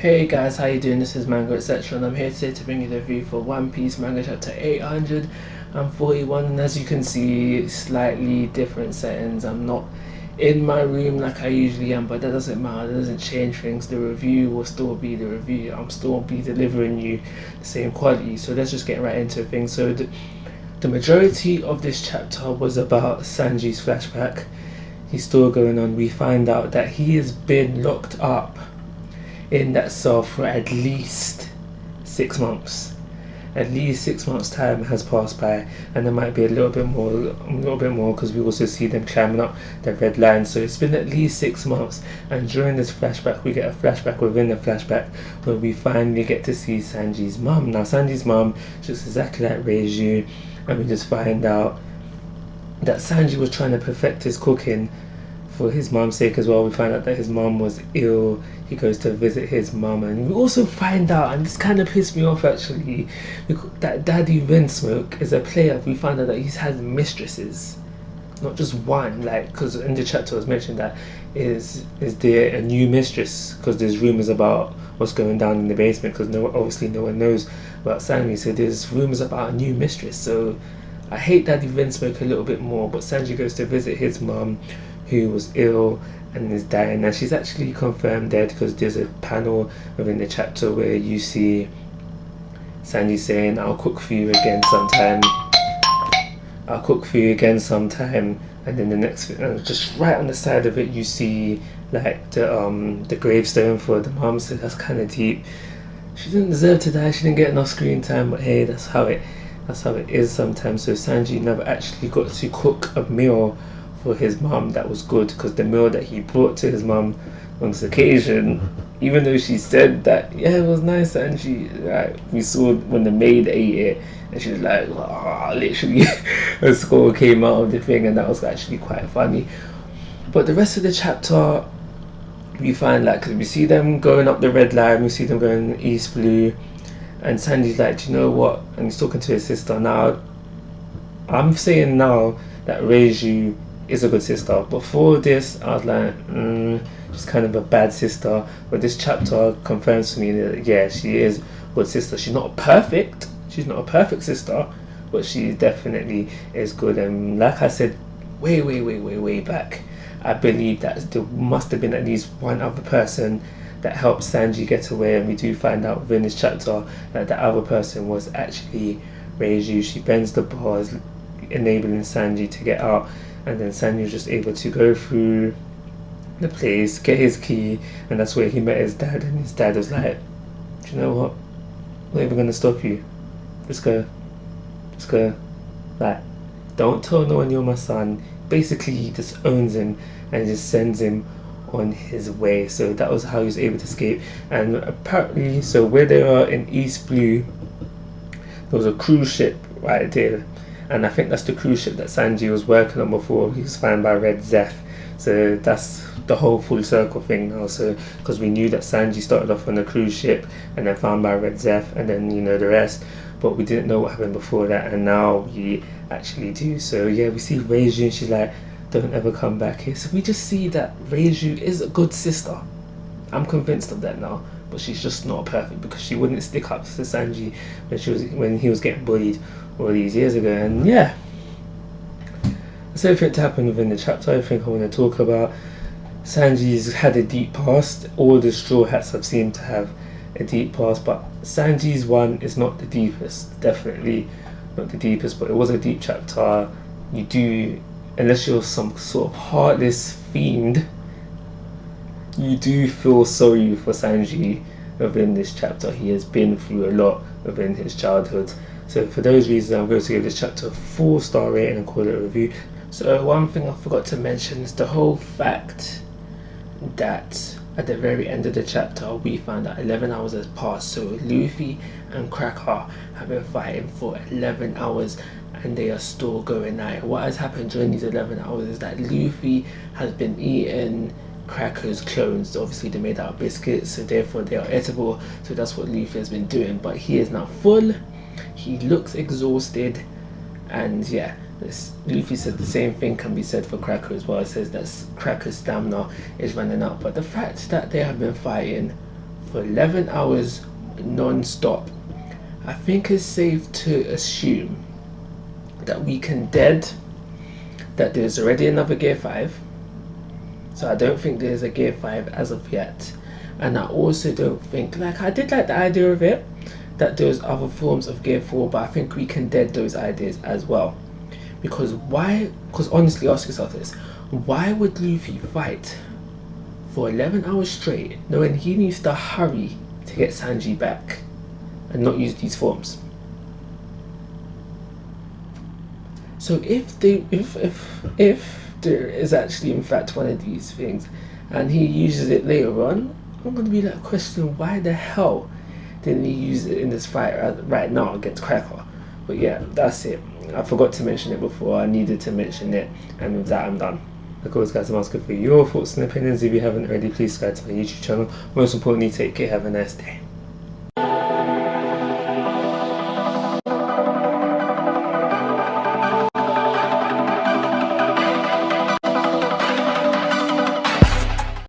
Hey guys, how you doing? This is Manga etc. and I'm here today to bring you the review for One Piece Manga chapter 841, and as you can see, slightly different settings. I'm not in my room like I usually am, but that doesn't matter, that doesn't change things. The review will still be the review. I'm still be delivering you the same quality, so let's just get right into things. So the majority of this chapter was about Sanji's flashback. He's still going on. We find out that he has been locked up in that cell for at least 6 months. At least 6 months time has passed by, and there might be a little bit more because we also see them climbing up the red line. So it's been at least 6 months, and during this flashback we get a flashback within the flashback where we finally get to see Sanji's mum. Now Sanji's mum looks exactly like reiju, and we just find out that Sanji was trying to perfect his cooking for his mum's sake as well. We find out that his mum was ill. He goes to visit his mum, and we also find out, and this kind of pissed me off actually, that Daddy Vinsmoke is a player. We find out that he's had mistresses, not just one. Like, because in the chapter it was mentioned that is there a new mistress, because there's rumors about what's going down in the basement, because obviously no one knows about Sanji, so there's rumors about a new mistress. So I hate Daddy Vinsmoke a little bit more, but Sanji goes to visit his mum who was ill and is dying, and she's actually confirmed dead, because there's a panel within the chapter where you see Sanji saying, I'll cook for you again sometime, I'll cook for you again sometime, and then the next, just right on the side of it you see like the gravestone for the mom. So that's kind of deep. She didn't deserve to die, she didn't get enough screen time, but hey, that's how it is sometimes. So Sanji never actually got to cook a meal for his mum that was good, because the meal that he brought to his mum on this occasion, even though she said that yeah it was nice, and we saw when the maid ate it and she was like, oh, literally a skull came out of the thing, and that was actually quite funny. But the rest of the chapter we find, like, because we see them going up the red line, we see them going east blue, and Sandy's like, do you know what, and he's talking to his sister. Now I'm saying now that reiju is a good sister. Before this I was like, she's kind of a bad sister, but this chapter confirms to me that yeah, she is a good sister. She's not a perfect sister, but she definitely is good. And like I said way back, I believe that there must have been at least one other person that helped Sanji get away, and we do find out within this chapter that the other person was actually reiju. She bends the bars, enabling Sanji to get out, and then Sanji was just able to go through the place, get his key, and that's where he met his dad. And his dad was like, do you know what, I'm not even gonna stop you, just go, like, don't tell no one you're my son. Basically he just owns him and just sends him on his way. So that was how he was able to escape. And apparently, so where they are in East Blue, there was a cruise ship right there, and I think that's the cruise ship that Sanji was working on before he was found by Red Zeph. So that's the whole full circle thing now. So because we knew that Sanji started off on a cruise ship and then found by Red Zeph, and then you know the rest, but we didn't know what happened before that, and now we actually do. So yeah, we see reiju, and she's like, don't ever come back here. So we just see that reiju is a good sister. I'm convinced of that now, but she's just not perfect, because she wouldn't stick up to Sanji when he was getting bullied all these years ago. And yeah, that's everything to happen within the chapter. I think I want to talk about. Sanji's had a deep past. All the Straw Hats have seemed to have a deep past, but Sanji's one is not the deepest. Definitely not the deepest, but it was a deep chapter. You do, unless you're some sort of heartless fiend, you do feel sorry for Sanji within this chapter. He has been through a lot within his childhood. So for those reasons, I'm going to give this chapter a 4-star rating and call it a review. So one thing I forgot to mention is the whole fact that at the very end of the chapter we found that 11 hours has passed. So Luffy and Cracker have been fighting for 11 hours and they are still going at it. What has happened during these 11 hours is that Luffy has been eating Cracker's clones. Obviously they're made out of biscuits, so therefore they are edible. So that's what Luffy has been doing, but he is now full. He looks exhausted, and yeah, Luffy said the same thing can be said for Cracker as well. It says that Cracker's stamina is running out. But the fact that they have been fighting for 11 hours non-stop, I think it's safe to assume that we can dead that there's already another gear 5. So I don't think there's a gear 5 as of yet. And I also don't think, like, I did like the idea of it, that there's other forms of gear 4, but I think we can dead those ideas as well. Because why, because honestly, ask yourself this, why would Luffy fight for 11 hours straight knowing he needs to hurry to get Sanji back and not use these forms? So if there is actually in fact one of these things and he uses it later on, I'm going to be like questioning why the hell didn't he use it in this fight right now against Cracker. But yeah, that's it. I forgot to mention it before. I needed to mention it, and with that I'm done. Like always guys, I'm asking for your thoughts and opinions. If you haven't already, please subscribe to my YouTube channel. Most importantly, take care, have a nice day.